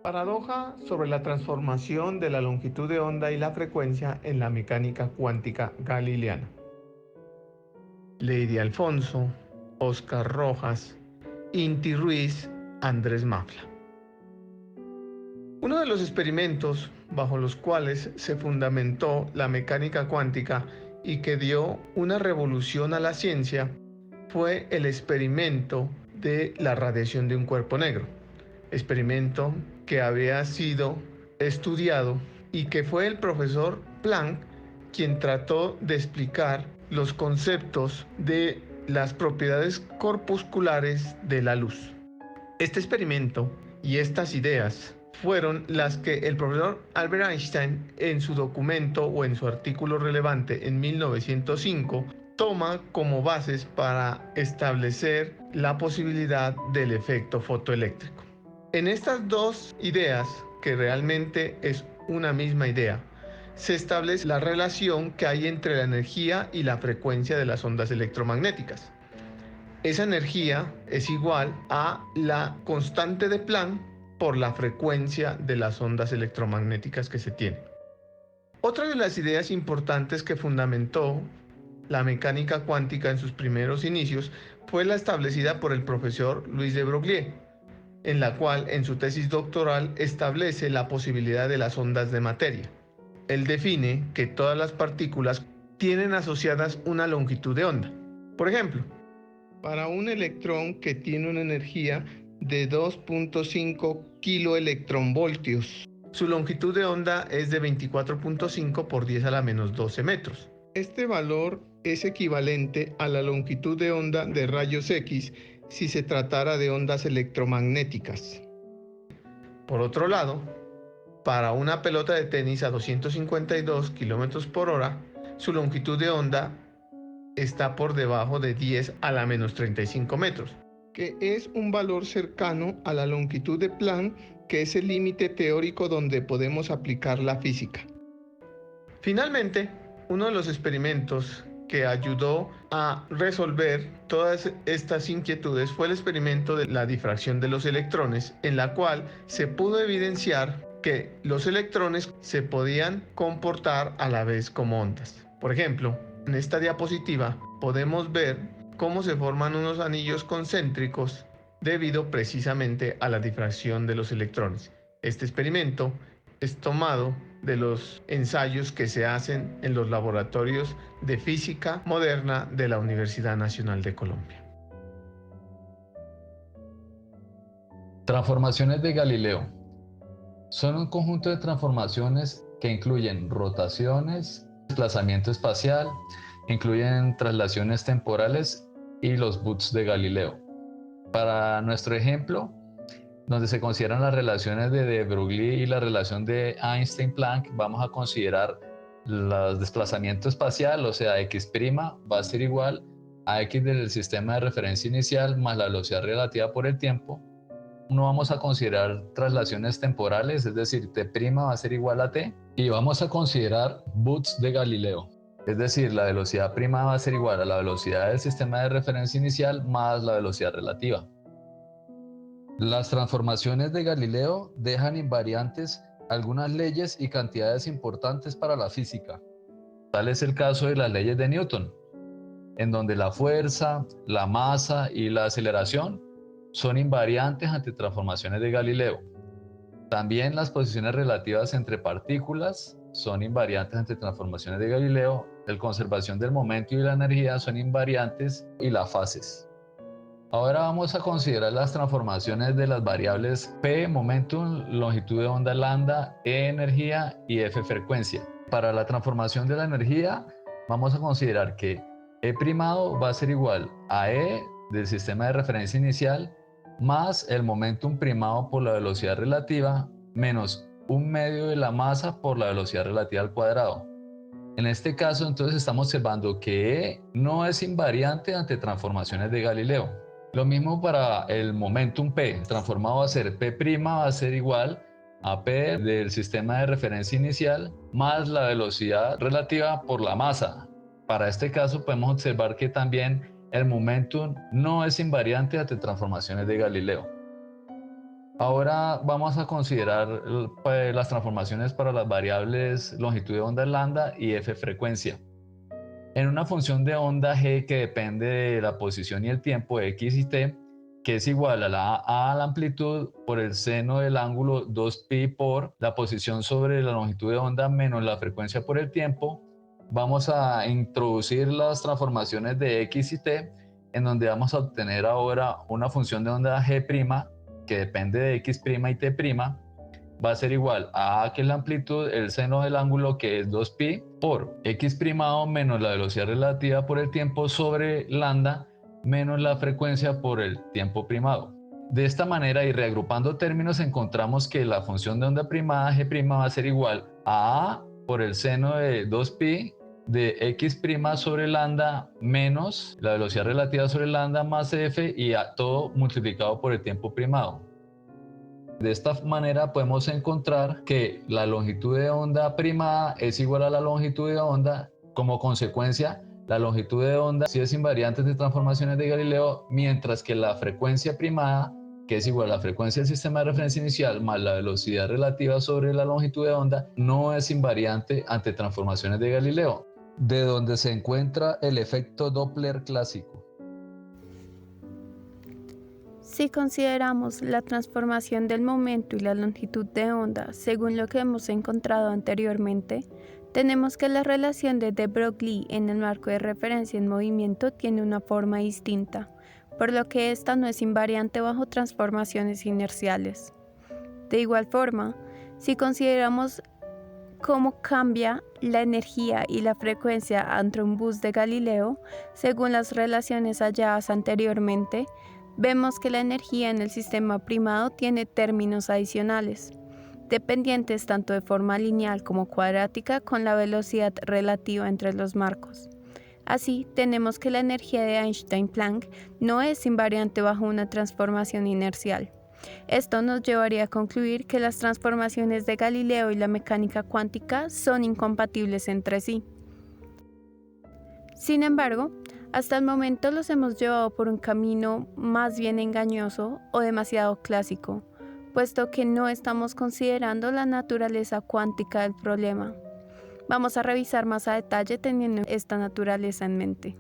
Paradoja sobre la transformación de la longitud de onda y la frecuencia en la mecánica cuántica galileana. Lady Alfonso, Oscar Rojas, Inti Ruiz, Andrés Mafla. Uno de los experimentos bajo los cuales se fundamentó la mecánica cuántica y que dio una revolución a la ciencia fue el experimento de la radiación de un cuerpo negro. Experimento que había sido estudiado y que fue el profesor Planck quien trató de explicar los conceptos de las propiedades corpusculares de la luz. Este experimento y estas ideas fueron las que el profesor Albert Einstein en su documento o en su artículo relevante en 1905 toma como bases para establecer la posibilidad del efecto fotoeléctrico. En estas dos ideas, que realmente es una misma idea, se establece la relación que hay entre la energía y la frecuencia de las ondas electromagnéticas. Esa energía es igual a la constante de Planck por la frecuencia de las ondas electromagnéticas que se tiene. Otra de las ideas importantes que fundamentó la mecánica cuántica en sus primeros inicios fue la establecida por el profesor Louis de Broglie, en la cual en su tesis doctoral establece la posibilidad de las ondas de materia. Él define que todas las partículas tienen asociadas una longitud de onda. Por ejemplo, para un electrón que tiene una energía de 2.5 kiloelectronvoltios, su longitud de onda es de 24.5 por 10 a la menos 12 metros. Este valor es equivalente a la longitud de onda de rayos X si se tratara de ondas electromagnéticas. Por otro lado, para una pelota de tenis a 252 km por hora, su longitud de onda está por debajo de 10 a la menos 35 metros, que es un valor cercano a la longitud de Planck, que es el límite teórico donde podemos aplicar la física. Finalmente, uno de los experimentos que ayudó a resolver todas estas inquietudes fue el experimento de la difracción de los electrones, en la cual se pudo evidenciar que los electrones se podían comportar a la vez como ondas. Por ejemplo, en esta diapositiva podemos ver cómo se forman unos anillos concéntricos debido precisamente a la difracción de los electrones. Este experimento es tomado de los ensayos que se hacen en los laboratorios de física moderna de la Universidad Nacional de Colombia. Transformaciones de Galileo. Son un conjunto de transformaciones que incluyen rotaciones, desplazamiento espacial, incluyen traslaciones temporales y los boots de Galileo. Para nuestro ejemplo, donde se consideran las relaciones de Broglie y la relación de Einstein-Planck, vamos a considerar el desplazamiento espacial, o sea, x' va a ser igual a x del sistema de referencia inicial más la velocidad relativa por el tiempo. No vamos a considerar traslaciones temporales, es decir, t' va a ser igual a t, y vamos a considerar boots de Galileo, es decir, la velocidad prima va a ser igual a la velocidad del sistema de referencia inicial más la velocidad relativa. Las transformaciones de Galileo dejan invariantes algunas leyes y cantidades importantes para la física. Tal es el caso de las leyes de Newton, en donde la fuerza, la masa y la aceleración son invariantes ante transformaciones de Galileo. También las posiciones relativas entre partículas son invariantes ante transformaciones de Galileo, la conservación del momento y la energía son invariantes y las fases. Ahora vamos a considerar las transformaciones de las variables P, momentum, longitud de onda lambda, E, energía y F, frecuencia. Para la transformación de la energía, vamos a considerar que E' va a ser igual a E del sistema de referencia inicial más el momentum primado por la velocidad relativa menos 1/2 de la masa por la velocidad relativa al cuadrado. En este caso, entonces, estamos observando que E no es invariante ante transformaciones de Galileo. Lo mismo para el momentum P, transformado a ser P' va a ser igual a P del sistema de referencia inicial más la velocidad relativa por la masa. Para este caso podemos observar que también el momentum no es invariante ante transformaciones de Galileo. Ahora vamos a considerar pues, las transformaciones para las variables longitud de onda lambda y f frecuencia. En una función de onda g que depende de la posición y el tiempo x y t, que es igual a la amplitud por el seno del ángulo 2pi por la posición sobre la longitud de onda menos la frecuencia por el tiempo, vamos a introducir las transformaciones de x y t, en donde vamos a obtener ahora una función de onda g' que depende de x' y t', va a ser igual a que es la amplitud, el seno del ángulo que es 2pi por x' menos la velocidad relativa por el tiempo sobre lambda menos la frecuencia por el tiempo primado. De esta manera y reagrupando términos encontramos que la función de onda primada g' va a ser igual a por el seno de 2pi de x' sobre lambda menos la velocidad relativa sobre lambda más f y a todo multiplicado por el tiempo primado. De esta manera podemos encontrar que la longitud de onda primada es igual a la longitud de onda. Como consecuencia, la longitud de onda sí es invariante de transformaciones de Galileo, mientras que la frecuencia primada, que es igual a la frecuencia del sistema de referencia inicial más la velocidad relativa sobre la longitud de onda, no es invariante ante transformaciones de Galileo, de donde se encuentra el efecto Doppler clásico. Si consideramos la transformación del momento y la longitud de onda según lo que hemos encontrado anteriormente, tenemos que la relación de de Broglie en el marco de referencia en movimiento tiene una forma distinta, por lo que esta no es invariante bajo transformaciones inerciales. De igual forma, si consideramos cómo cambia la energía y la frecuencia ante un bus de Galileo según las relaciones halladas anteriormente, vemos que la energía en el sistema primado tiene términos adicionales, dependientes tanto de forma lineal como cuadrática con la velocidad relativa entre los marcos. Así, tenemos que la energía de Einstein-Planck no es invariante bajo una transformación inercial. Esto nos llevaría a concluir que las transformaciones de Galileo y la mecánica cuántica son incompatibles entre sí. Sin embargo, hasta el momento los hemos llevado por un camino más bien engañoso o demasiado clásico, puesto que no estamos considerando la naturaleza cuántica del problema. Vamos a revisar más a detalle teniendo esta naturaleza en mente.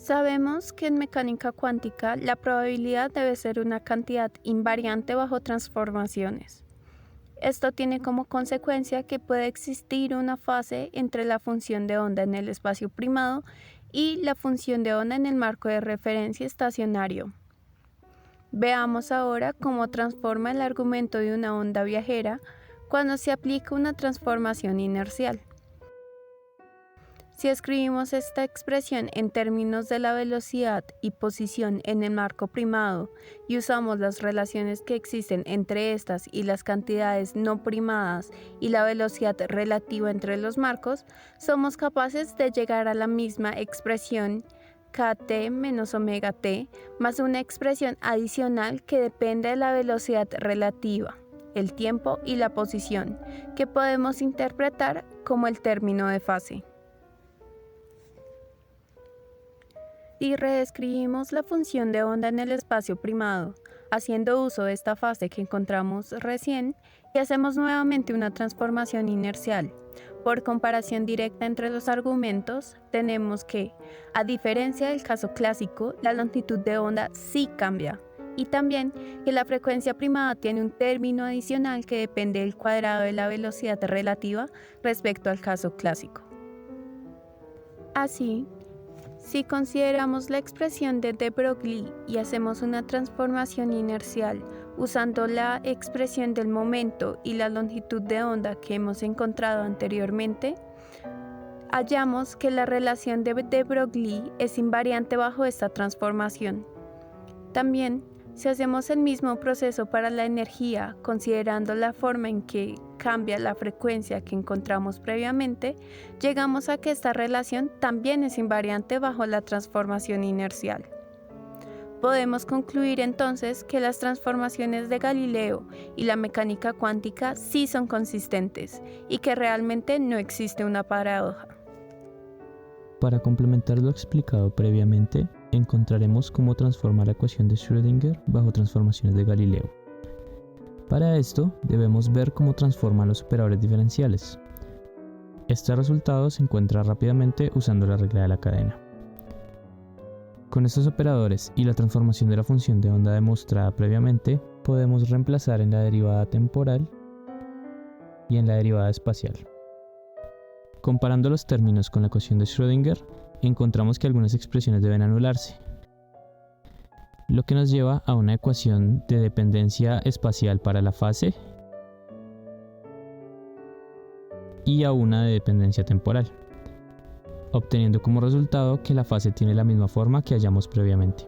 Sabemos que en mecánica cuántica la probabilidad debe ser una cantidad invariante bajo transformaciones. Esto tiene como consecuencia que puede existir una fase entre la función de onda en el espacio primado y la función de onda en el marco de referencia estacionario. Veamos ahora cómo transforma el argumento de una onda viajera cuando se aplica una transformación inercial. Si escribimos esta expresión en términos de la velocidad y posición en el marco primado y usamos las relaciones que existen entre estas y las cantidades no primadas y la velocidad relativa entre los marcos, somos capaces de llegar a la misma expresión kt menos omega t más una expresión adicional que depende de la velocidad relativa, el tiempo y la posición, que podemos interpretar como el término de fase. Y reescribimos la función de onda en el espacio primado, haciendo uso de esta fase que encontramos recién, y hacemos nuevamente una transformación inercial. Por comparación directa entre los argumentos, tenemos que, a diferencia del caso clásico, la longitud de onda sí cambia, y también que la frecuencia primada tiene un término adicional que depende del cuadrado de la velocidad relativa respecto al caso clásico. Así, si consideramos la expresión de de Broglie y hacemos una transformación inercial usando la expresión del momento y la longitud de onda que hemos encontrado anteriormente, hallamos que la relación de de Broglie es invariante bajo esta transformación. También, si hacemos el mismo proceso para la energía, considerando la forma en que cambia la frecuencia que encontramos previamente, llegamos a que esta relación también es invariante bajo la transformación inercial. Podemos concluir entonces que las transformaciones de Galileo y la mecánica cuántica sí son consistentes y que realmente no existe una paradoja. Para complementar lo explicado previamente, encontraremos cómo transforma la ecuación de Schrödinger bajo transformaciones de Galileo. Para esto debemos ver cómo transforman los operadores diferenciales. Este resultado se encuentra rápidamente usando la regla de la cadena. Con estos operadores y la transformación de la función de onda demostrada previamente, podemos reemplazar en la derivada temporal y en la derivada espacial. Comparando los términos con la ecuación de Schrödinger, encontramos que algunas expresiones deben anularse, lo que nos lleva a una ecuación de dependencia espacial para la fase y a una de dependencia temporal, obteniendo como resultado que la fase tiene la misma forma que hallamos previamente.